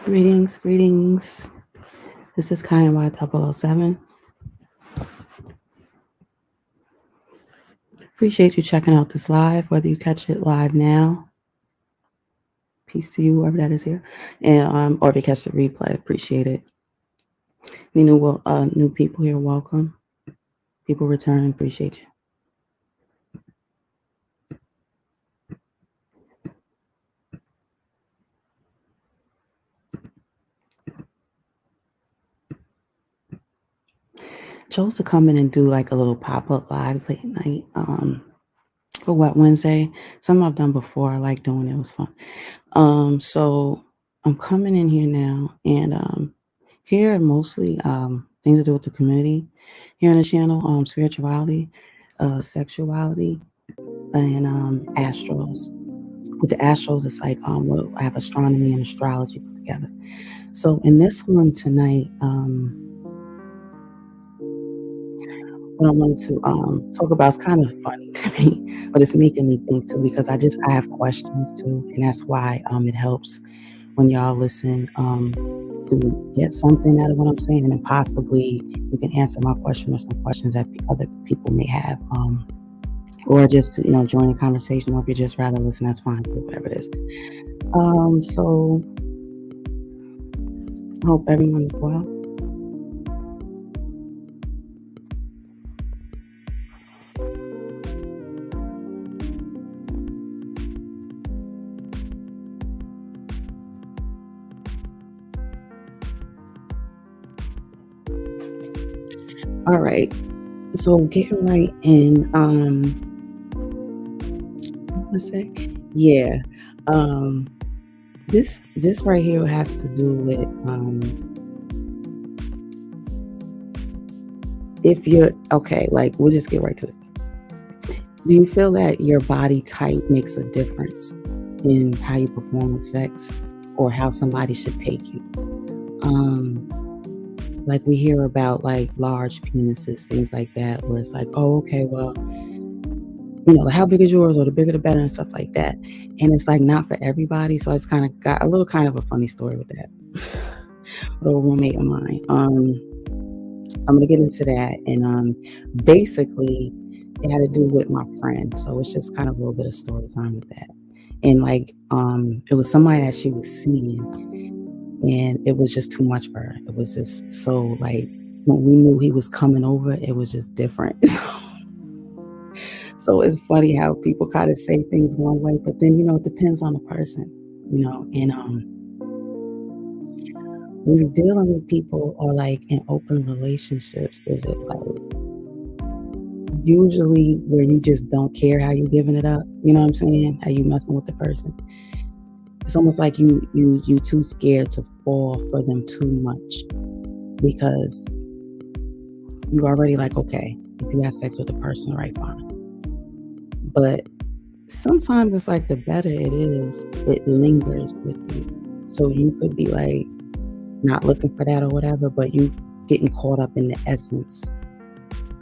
Greetings, greetings. This is Kiy NY007. Appreciate you checking out this live, whether you catch it live now. Peace to you, whoever that is here, and or if you catch the replay, appreciate it. Any new people here, welcome. People returning, appreciate you. Chose to come in and do like a little pop-up live late night for Wet Wednesday. Something I've done before. I like doing it. It was fun. So I'm coming in here now, and here are mostly things to do with the community here on the channel, spirituality, sexuality, and Astros. With the Astros, it's like I have astronomy and astrology put together. So in this one tonight, what I wanted to talk about is kind of funny to me, but it's making me think too, because I have questions too, and that's why it helps when y'all listen to get something out of what I'm saying, and then possibly you can answer my question or some questions that other people may have, or just to, join the conversation, or if you just rather listen, that's fine too, whatever it is. So I hope everyone is well. All right, so getting right in. What was I say? Yeah. This right here has to do with if you're okay. Like, we'll just get right to it. Do you feel that your body type makes a difference in how you perform with sex, or how somebody should take you? Like we hear about like large penises, things like that, where it's like, oh, okay, well, like how big is yours, or the bigger the better, and stuff like that. And it's like not for everybody. So it's kind of got a little kind of a funny story with that. With a roommate of mine. I'm gonna get into that, and basically it had to do with my friend. So it's just kind of a little bit of story time with that. And like it was somebody that she was seeing, and it was just too much for her. It was just so like when we knew he was coming over, it was just different. So it's funny how people kind of say things one way, but then it depends on the person, and when you're dealing with people or like in open relationships, is it like usually where you just don't care how you giving it up? You know what I'm saying? How you messing with the person? It's almost like you too scared to fall for them too much, because you already like, okay, if you have sex with a person, right, fine. But sometimes it's like the better it is, it lingers with you. So you could be like not looking for that or whatever, but you getting caught up in the essence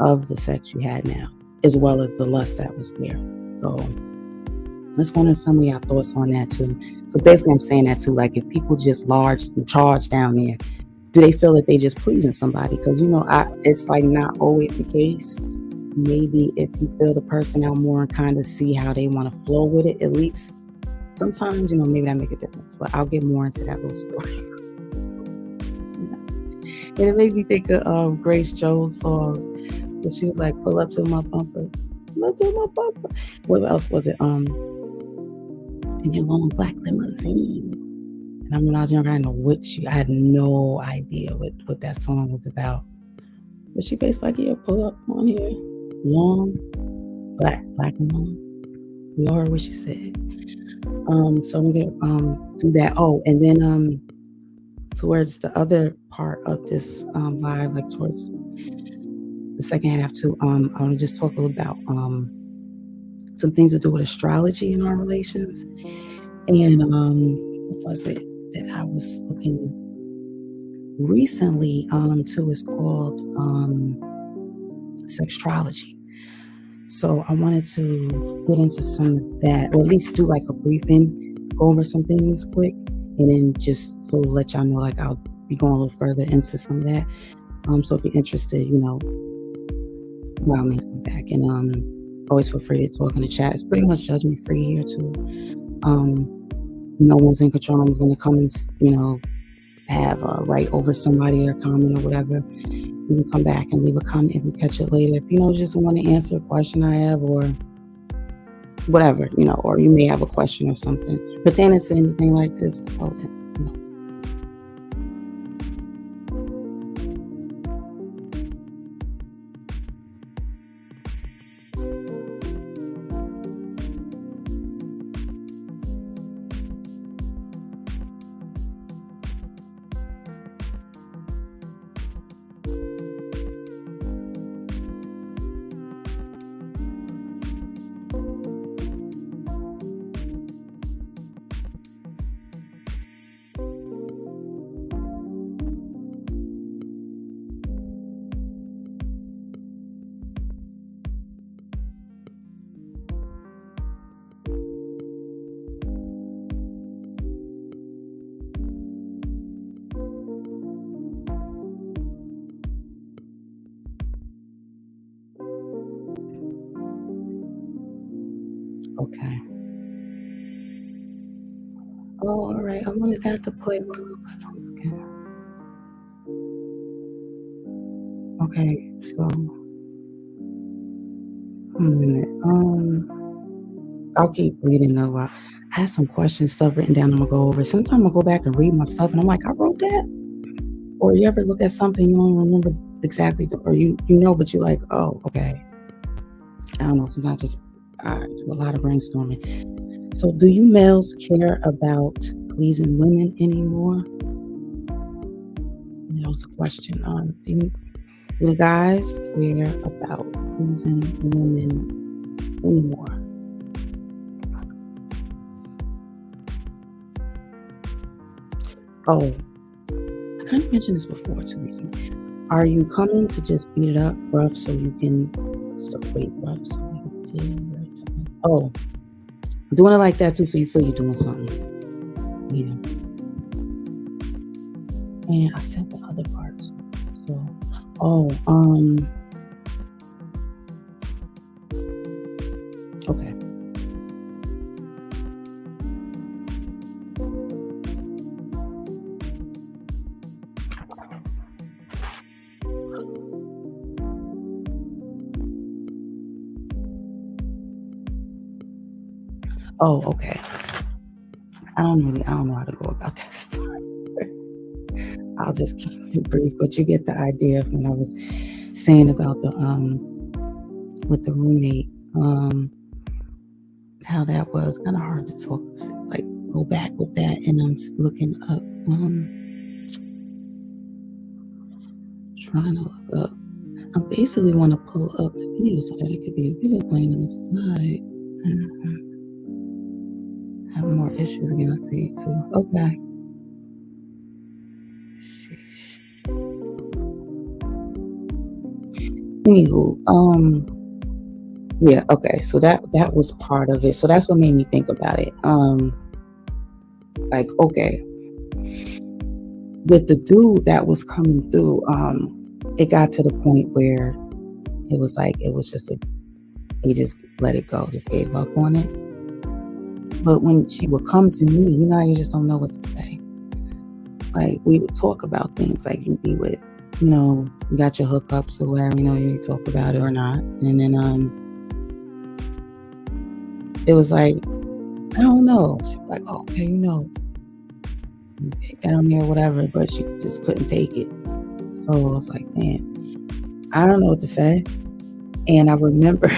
of the sex you had now, as well as the lust that was there. So let's want to some of your thoughts on that too. So basically I'm saying that too, like if people just large and charge down there, do they feel that they just pleasing somebody? Because it's like not always the case. Maybe if you feel the person out more and kind of see how they want to flow with it, at least sometimes, maybe that make a difference. But I'll get more into that little story. And it made me think of Grace Jones' song, where she was like, pull up to my bumper. Pull up to my bumper. What else was it? In your long black limousine. And when I was younger, I had no idea what that song was about. But she basically like, yeah, pull up on here. Long, black and long. We all heard what she said. So we can do that. Oh, and then towards the other part of this live, like towards the second half too, I want to just talk a little about some things to do with astrology in our relations. And what was it that I was looking recently too? Is called sextrology. So I wanted to get into some of that, or at least do like a briefing, go over some things quick, And then just to let y'all know, like, I'll be going a little further into some of that. So if you're interested, by all means come back. And always feel free to talk in the chat. It's pretty much judgment free here too. No one's in control. No one's gonna come and have a right over somebody or comment or whatever. You can come back and leave a comment if you catch it later. If just want to answer a question I have or whatever, or you may have a question or something pertaining to anything like this. Okay. Oh, all right. I wanted that to play while I was talking. Okay, so a minute. I'll keep reading though. I had some questions, stuff written down. I'm gonna go over. Sometimes I go back and read my stuff, and I'm like, I wrote that. Or you ever look at something you don't remember exactly, or but you're like, oh, okay. I don't know. Sometimes I do a lot of brainstorming. So, do you males care about pleasing women anymore? That was the question. Do the guys care about pleasing women anymore? Oh, I kind of mentioned this before too recently. Are you coming to just beat it up rough so you can wait rough so you can feel you're doing? Oh, doing it like that too so you feel you're doing something. Yeah. And I said the other parts. So okay. Oh, okay. I don't know how to go about this story. I'll just keep it brief, but you get the idea of when I was saying about the with the roommate, how that was kind of hard to talk, like go back with that, and I'm looking up, trying to look up. I basically want to pull up the video so that it could be a video playing on the side. Having more issues again. I see too. Okay. Anywho, yeah, okay. So that was part of it. So that's what made me think about it. Like, okay, with the dude that was coming through, it got to the point where it was like he just let it go, just gave up on it. But when she would come to me, you just don't know what to say. Like, we would talk about things, like you'd be with, you got your hookups or whatever, you talk about it or not. And then it was like, I don't know. She was like, okay, pick down there or whatever, but she just couldn't take it. So I was like, man, I don't know what to say. And I remember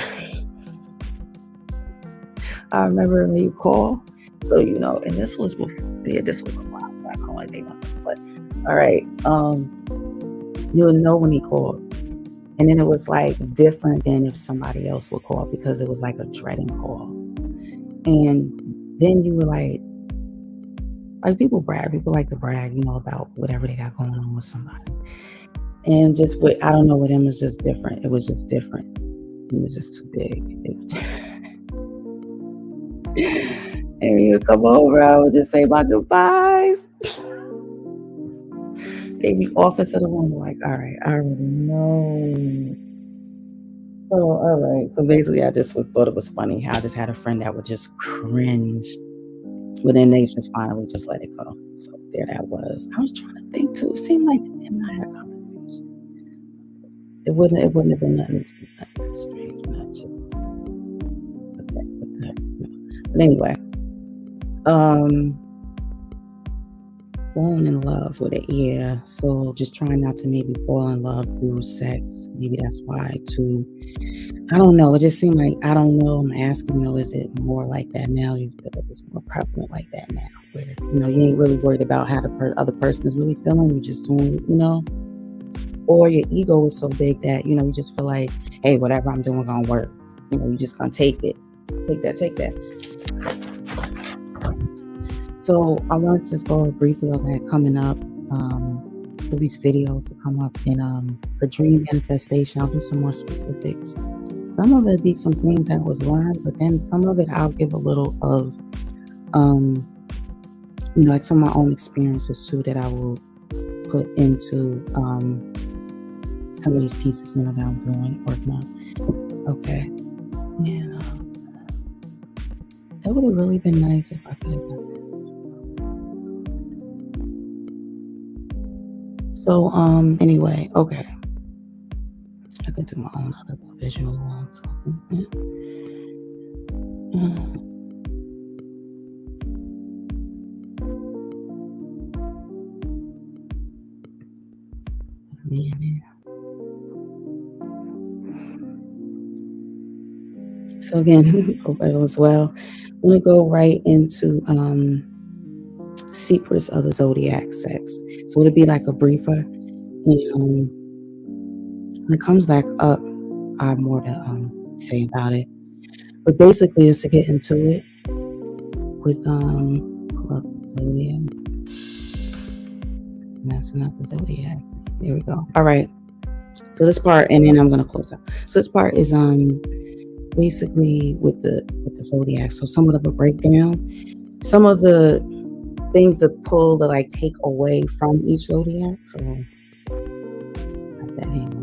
when you call. So, and this was before, this was a while back. I don't want to think myself, but all right. You'll know when he called. And then it was like different than if somebody else would call because it was like a dreading call. And then you were like people like to brag, about whatever they got going on with somebody. And just I don't know, with him was just different. It was just different. He was just too big. And you come over, I would just say my goodbyes. They'd be off into the room, like, all right, I already know. Oh, all right. So basically, I just thought it was funny how I just had a friend that would just cringe, but then they just finally just let it go. So there that was. I was trying to think too. It seemed like him and I had a conversation. It wouldn't have been nothing strange, not just what the heck. No. But anyway, falling in love with it, yeah. So just trying not to maybe fall in love through sex. Maybe that's why too. I don't know. It just seemed like I don't know. I'm asking, is it more like that now? You feel like it's more prevalent like that now, where you ain't really worried about how the other person is really feeling. You're just doing, or your ego is so big that you just feel like, hey, whatever I'm doing gonna work. You're just gonna take it, take that. So I wanted to just go briefly as I had coming up. For these videos to come up in for dream manifestation. I'll do some more specifics. Some of it be some things that was learned, but then some of it I'll give a little of like some of my own experiences too that I will put into some of these pieces that I'm doing working on. Okay. And that would have really been nice if I could have done that. So anyway, okay. I could do my own other visual ones. So again, hope it was well. I'm gonna go right into secrets of the zodiac sex. So it'll be like a briefer, and when it comes back up, I have more to say about it. But basically, it's to get into it with zodiac. That's not the zodiac. There we go. All right. So this part, and then I'm gonna close out. So this part is basically with the zodiac. So somewhat of a breakdown. Some of the things to pull to like take away from each zodiac. So got that handle.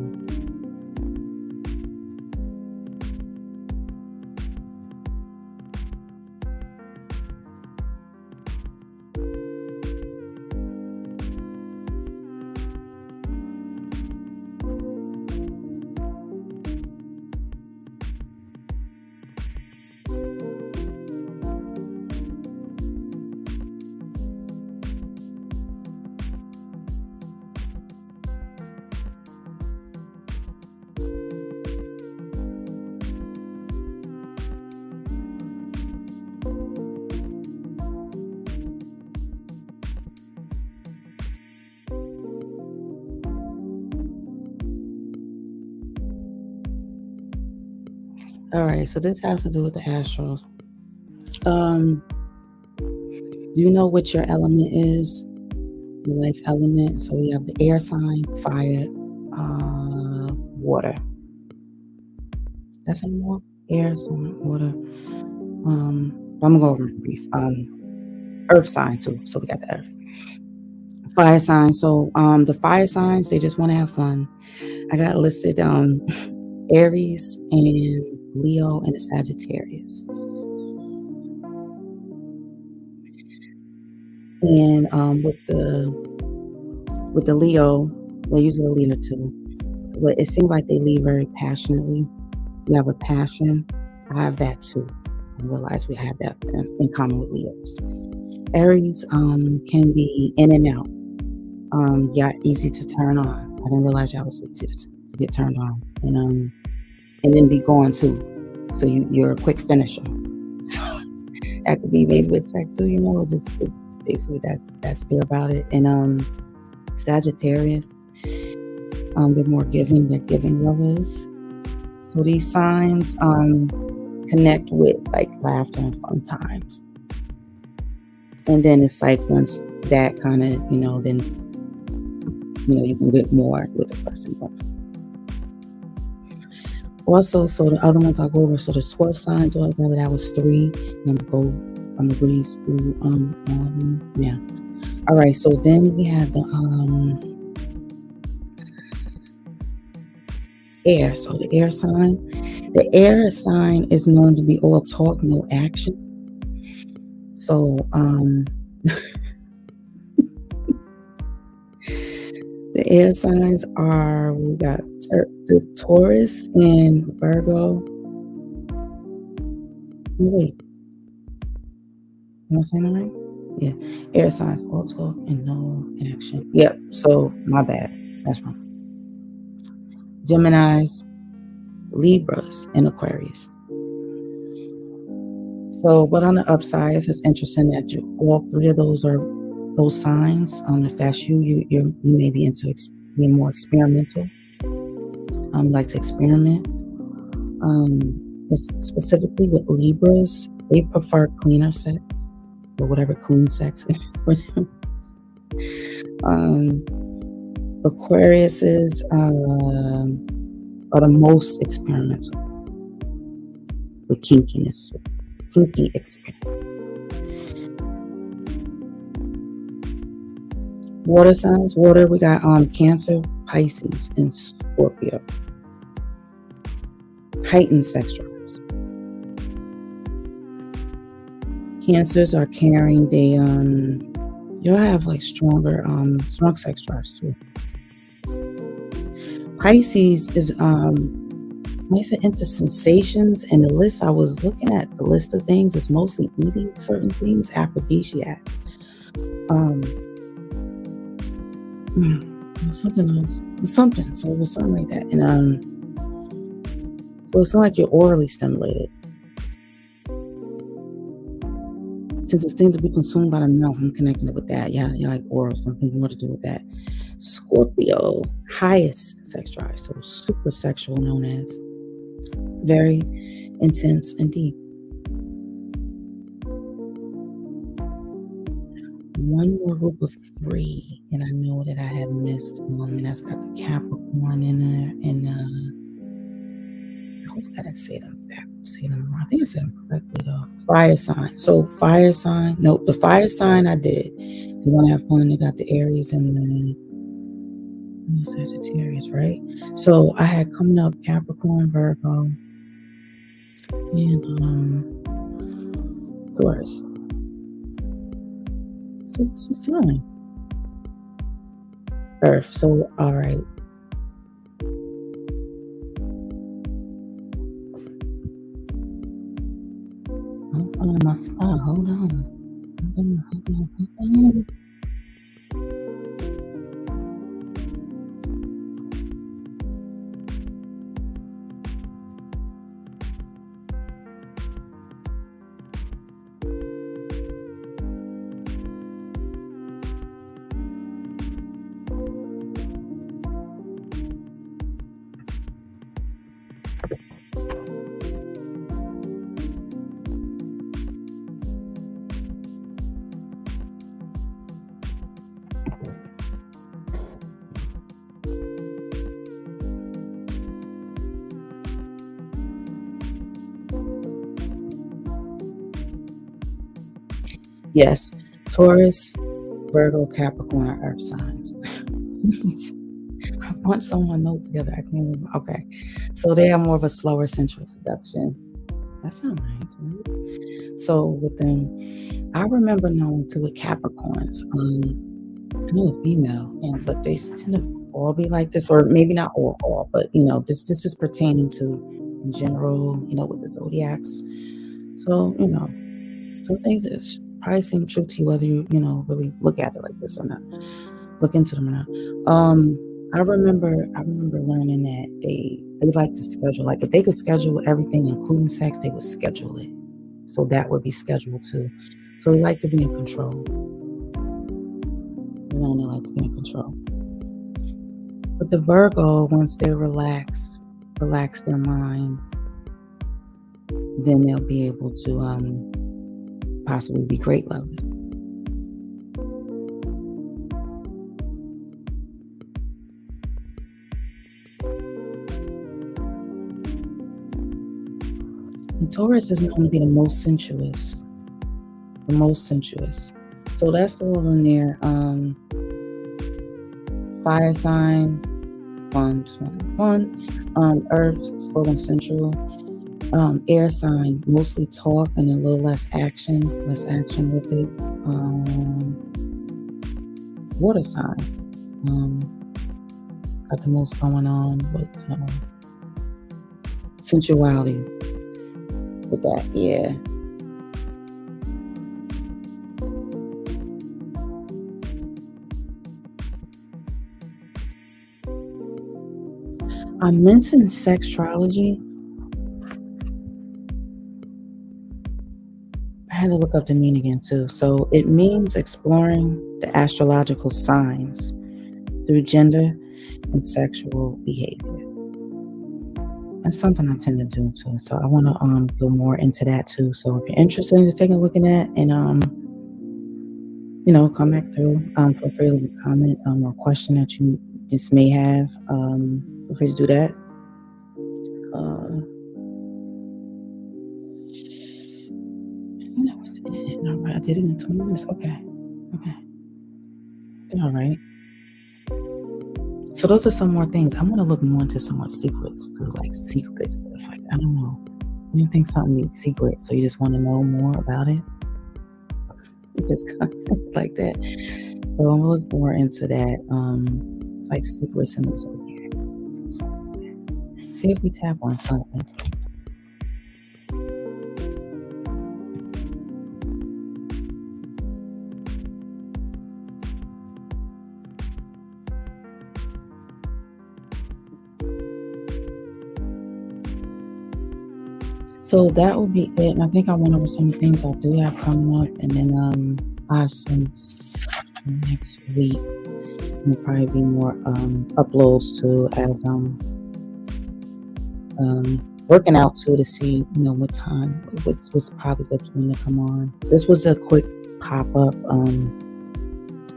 All right, so this has to do with the Astros. Do you know what your element is? Your life element. So we have the air sign, fire, water. That's anymore. Air sign, water. I'm gonna go over brief. Earth sign too. So we got the earth. Fire sign. So the fire signs, they just want to have fun. I got listed Aries and Leo and the Sagittarius. And with the Leo, they're usually a leader too. But it seems like they lead very passionately. You have a passion. I have that too. I realize we have that in common with Leos. Aries can be in and out. Easy to turn on. I didn't realize y'all was so easy to get turned on. And then be gone too. So you're a quick finisher. So that could be maybe with sex too, just basically that's there about it. And Sagittarius, they're more giving, they're giving lovers. So these signs connect with like laughter and fun times. And then it's like once that kind of, then you can get more with the person. Also, so the other ones I'll go over. So there's 12 signs altogether. That was 3. I'm gonna go agrees to yeah. All right, so then we have the air. So the air sign. The air sign is known to be all talk, no action. So the air signs are, we got the Taurus and Virgo. Wait, am I saying that right? Yeah. Air signs, all talk and no action. Yep. So my bad. That's wrong. Geminis, Libras, and Aquarius. So, but on the upside, it's interesting that all three of those are those signs. If that's you may be into being more experimental. Like to experiment. Specifically with Libras, they prefer cleaner sex. So whatever clean sex is for them. Aquariuses are the most experimental with kinkiness, kinky experience. Water signs, water, we got Cancer, Pisces, and Scorpio. Heightened sex drives. Cancers are caring, you'll have like strong sex drives too. Pisces is makes it into sensations, and the list I was looking at, the list of things is mostly eating certain things, aphrodisiacs. Something else, so it was something like that, and so it's not like you're orally stimulated. Since it's things to be consumed by the mouth, I'm connecting it with that. Yeah, like oral, something more to do with that. Scorpio, highest sex drive, so super sexual, known as very intense and deep. One more group of three, and I know that I have missed one, and that's got the Capricorn in there, and hopefully I didn't say them backwards, say them wrong. I think I said them correctly though. Fire sign. So fire sign. No, the fire sign I did. You want to have fun, they got the Aries and the Sagittarius, right? So I had coming up Capricorn, Virgo, and Taurus. So it's sign. Earth. So all right. I'm finding my spot. Hold on. Yes, Taurus, Virgo, Capricorn are earth signs. I want someone knows together. I can't remember. Okay. So they are more of a slower sensual seduction. That sounds nice, right? So with them, I remember knowing too with Capricorns, I know a female, but they tend to all be like this, or maybe not all, but this is pertaining to in general, with the zodiacs. So, some things that probably seem true to you, whether you, really look at it like this or not, look into them or not. I remember learning that they like to schedule, like if they could schedule everything, including sex, they would schedule it. So that would be scheduled too. So they like to be in control. They like to be in control. But the Virgo, once they relax their mind, then they'll be able to possibly be great lovers. And Taurus is known to be the most sensuous. the most sensuous. So that's all in there. Fire sign, fun, fun. Earth, slow and sensual. Air sign, mostly talk and a little less action with it. Water sign, got the most going on with sensuality with that, yeah. I mentioned sextrology. I had to look up the meaning again too. So it means exploring the astrological signs through gender and sexual behavior. That's something I tend to do too. So I want to go more into that too. So if you're interested in just taking a look at that and come back through, feel free to leave a comment or question that you just may have. Feel free to do that. That was it. All right, I did it in 20 minutes. Okay. All right. So those are some more things. I'm gonna look more into some more secrets too, like secret stuff. Like I don't know. You think something is secret, so you just want to know more about it. Just content like that. So I'm gonna look more into that. Like secrets in the zodiac. See if we tap on something. So that will be it. And I think I went over some things I do have coming up, and then I have some next week. There'll probably be more uploads too, as working out too to see what time what's probably good for me to come on. This was a quick pop up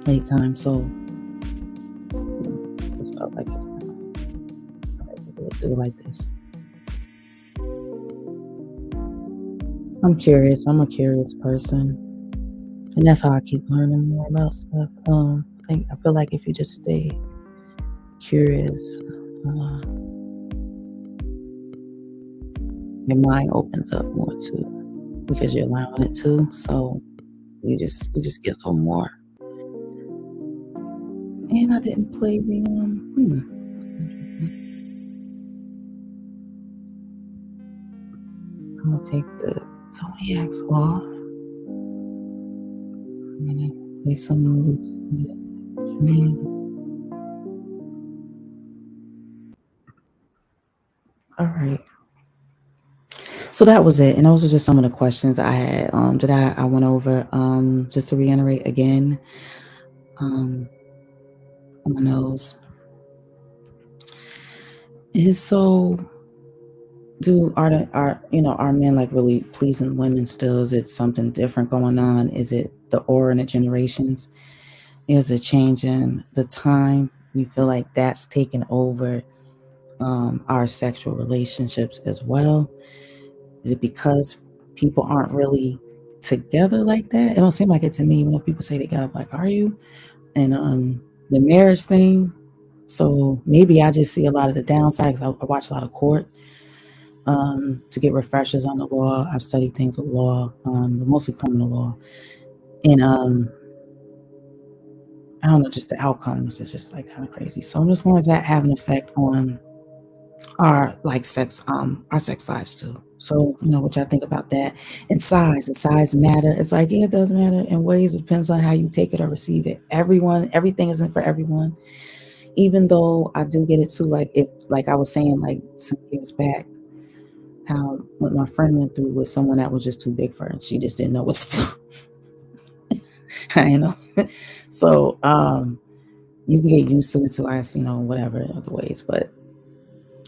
late time, so this felt like it was do it like this. I'm curious. I'm a curious person, and that's how I keep learning more about stuff. I feel like if you just stay curious, your mind opens up more too, because you're allowing it to. So you just get some more. And I didn't play the I'm gonna take the zodiacs off. I'm gonna play some Lucid Dream. All right. So that was it, and those are just some of the questions I had that I went over. Just to reiterate again, on those is so. Are men like really pleasing women still? Is it something different going on? Is it the aura and the generations? Is it changing the time? You feel like that's taken over our sexual relationships as well? Is it because people aren't really together like that? It don't seem like it to me. When people say together, like, are you? And the marriage thing. So maybe I just see a lot of the downsides. I watch a lot of court to get refreshers on the law. I've studied things with law, but mostly criminal law. And I don't know, just the outcomes is just like kind of crazy. So I'm just wondering, does that have an effect on our sex lives too? So what y'all think about that? And size, does size matter? It's like, yeah, it does matter in ways. It depends on how you take it or receive it. Everything isn't for everyone. Even though I do get it too, like I was saying, like some years back, how what my friend went through with someone that was just too big for her, and she just didn't know what to do. So you can get used to it too, whatever other ways. But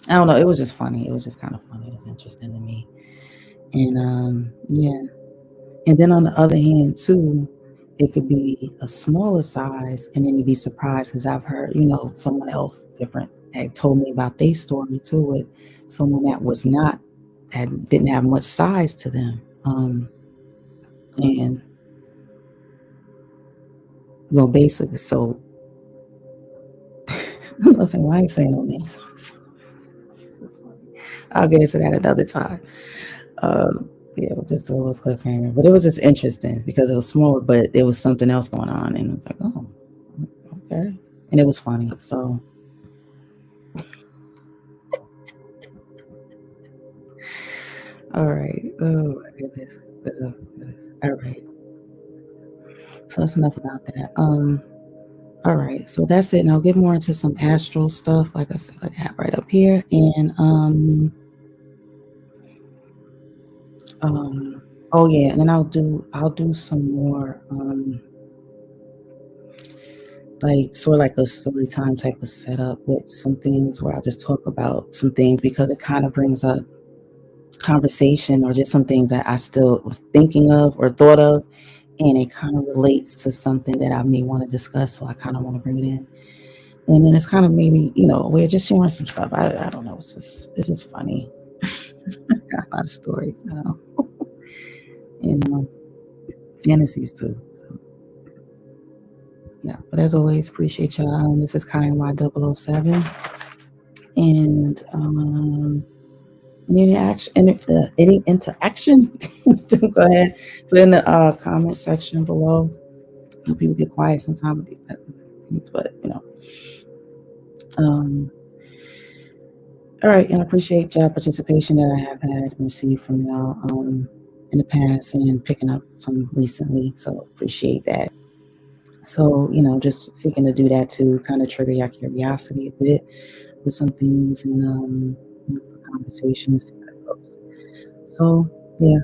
I don't know, it was just funny. It was just kind of funny. It was interesting to me. And yeah. And then on the other hand too, it could be a smaller size, and then you'd be surprised, because I've heard, someone else different had told me about their story too, with someone that didn't have much size to them. And Well, basically, so listen, why I ain't saying no names. I'll get into that another time. Uh, yeah, just a little cliffhanger, but it was just interesting because it was small, but there was something else going on, and it was like, oh, okay, and it was funny. So, all right. Oh my goodness. Goodness. All right. So that's enough about that. All right. So that's it. Now I'll get more into some astral stuff, like I said, like I have right up here, and oh yeah, and then I'll do some more like sort of like a story time type of setup with some things where I'll just talk about some things because it kind of brings up conversation or just some things that I still was thinking of or thought of, and it kind of relates to something that I may want to discuss, so I kind of want to bring it in. And then it's kind of maybe, we're just sharing some stuff. I don't know. It's just funny. Got a lot of stories now. and fantasies too. So yeah. But as always, appreciate y'all. This is Kiy NY007. And any interaction, go ahead. Put in the comment section below. People get quiet sometimes with these type of things, but all right, and I appreciate y'all participation that I have had and received from y'all in the past and picking up some recently. So appreciate that. So, just seeking to do that to kind of trigger your curiosity a bit with some things and for conversations. So yeah.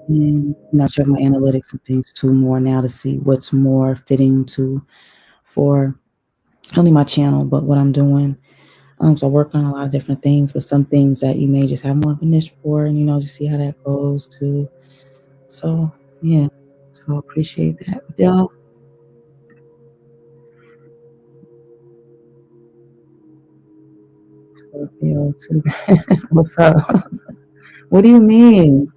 And I check my analytics and things too more now to see what's more fitting for only my channel, but what I'm doing. So I work on a lot of different things, but some things that you may just have more of a niche for, and just see how that goes too. So yeah, so appreciate that, y'all. Scorpio too. What's up? What do you mean?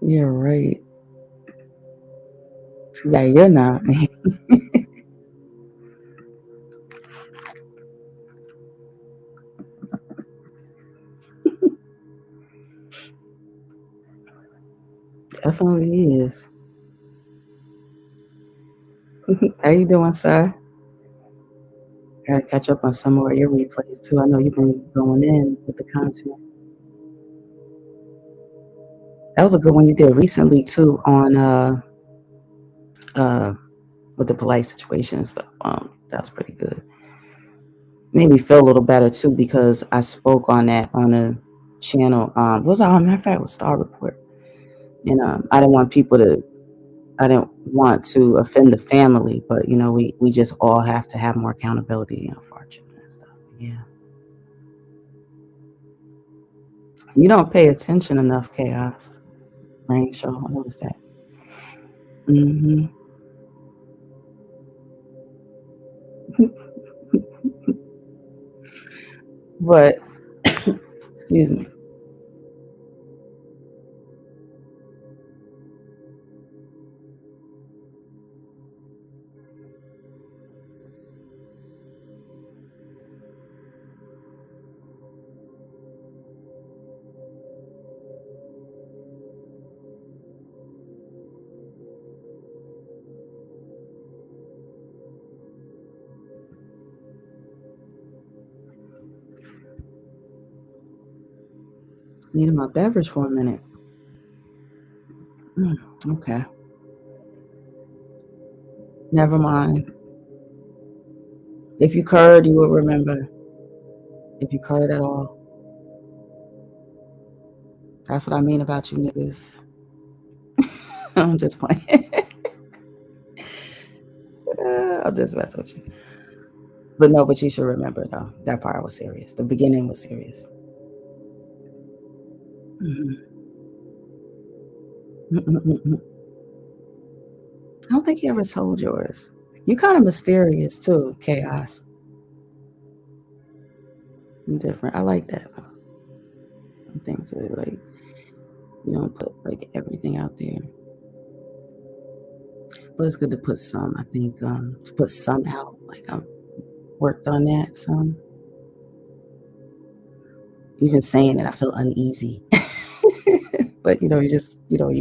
You're right. Yeah, you're not, man. Definitely is. How you doing, sir? Gotta catch up on some more of your replays too. I know you've been going in with the content. That was a good one you did recently too on uh with the polite situation and stuff. That was pretty good. Made me feel a little better too because I spoke on that on a channel. Was matter of fact it was Star Report, and I didn't want to offend the family, but we just all have to have more accountability, for our children and stuff. Yeah, you don't pay attention enough, chaos. Rain show, I noticed that. Hmm. But excuse me. Needed my beverage for a minute. Okay, never mind. If you curd, you will remember. If you curd at all, that's what I mean about you niggas. I'm just playing. I'll just mess with you. But no, but you should remember though, that part was serious. The beginning was serious. Mhm. I don't think you ever told yours. You kind of mysterious too, chaos. And different. I like that though. Some things are like You don't put like everything out there. But it's good to put some. I think to put some out. Like I worked on that some. Even saying it, I feel uneasy. But you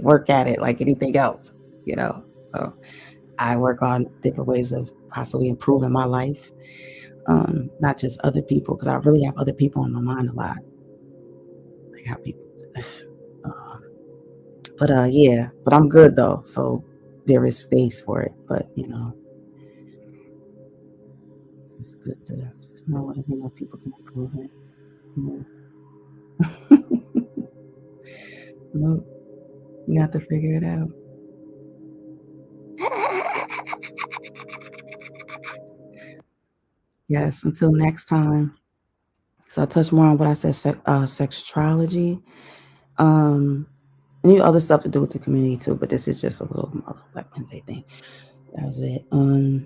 work at it like anything else. So I work on different ways of possibly improving my life, not just other people, because I really have other people on my mind a lot, like how people. Uh, but yeah, but I'm good though, so there is space for it. But it's good to just know what people can improve it. Yeah. Nope, you have to figure it out. Yes, until next time. So I'll touch more on what I said, sexuality, um, and other stuff to do with the community too. But this is just a little Black Wednesday thing. That was it. I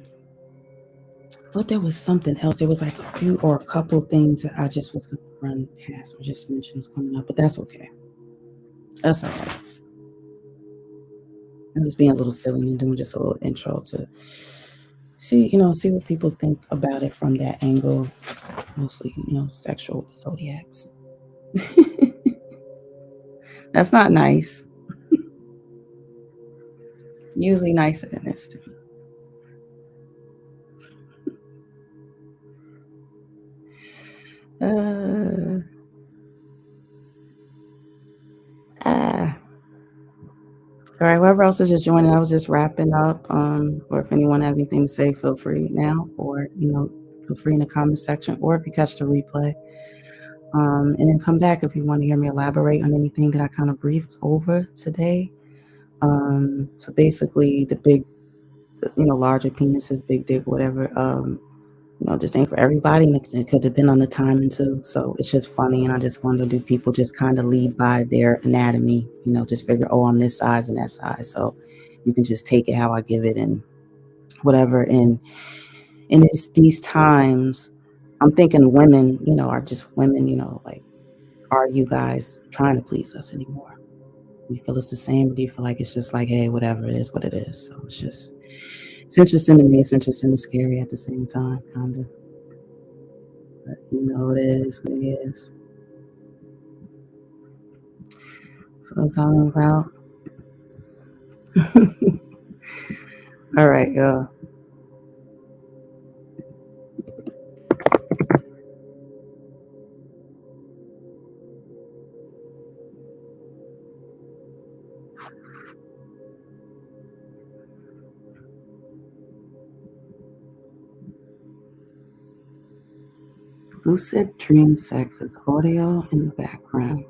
thought there was something else. There was like a few or a couple things that I just was going to run past or just mention was coming up, but that's okay. That's all right. I'm just being a little silly and doing just a little intro to see what people think about it from that angle, mostly, sexual with the zodiacs. That's not nice. Usually nicer than this to me. Uh, ah. All right, whoever else is just joining, I was just wrapping up. Or if anyone has anything to say, feel free now, or feel free in the comment section, or if you catch the replay. And then come back if you want to hear me elaborate on anything that I kind of briefed over today. So basically, the big, larger penises, big dick, whatever. This ain't for everybody, and it could depend on the timing too. So it's just funny, and I just wonder, do people just kind of lead by their anatomy? Just figure, oh, I'm this size and that size, so you can just take it how I give it and whatever. And it's these times, I'm thinking women, are just women. Like, are you guys trying to please us anymore? Do you feel it's the same? Or do you feel like it's just like, hey, whatever, it is what it is? So it's interesting to me. It's interesting and scary at the same time, kind of. But it is what it is. So it's all about. All right, y'all. Lucid Dream Sex is audio in the background.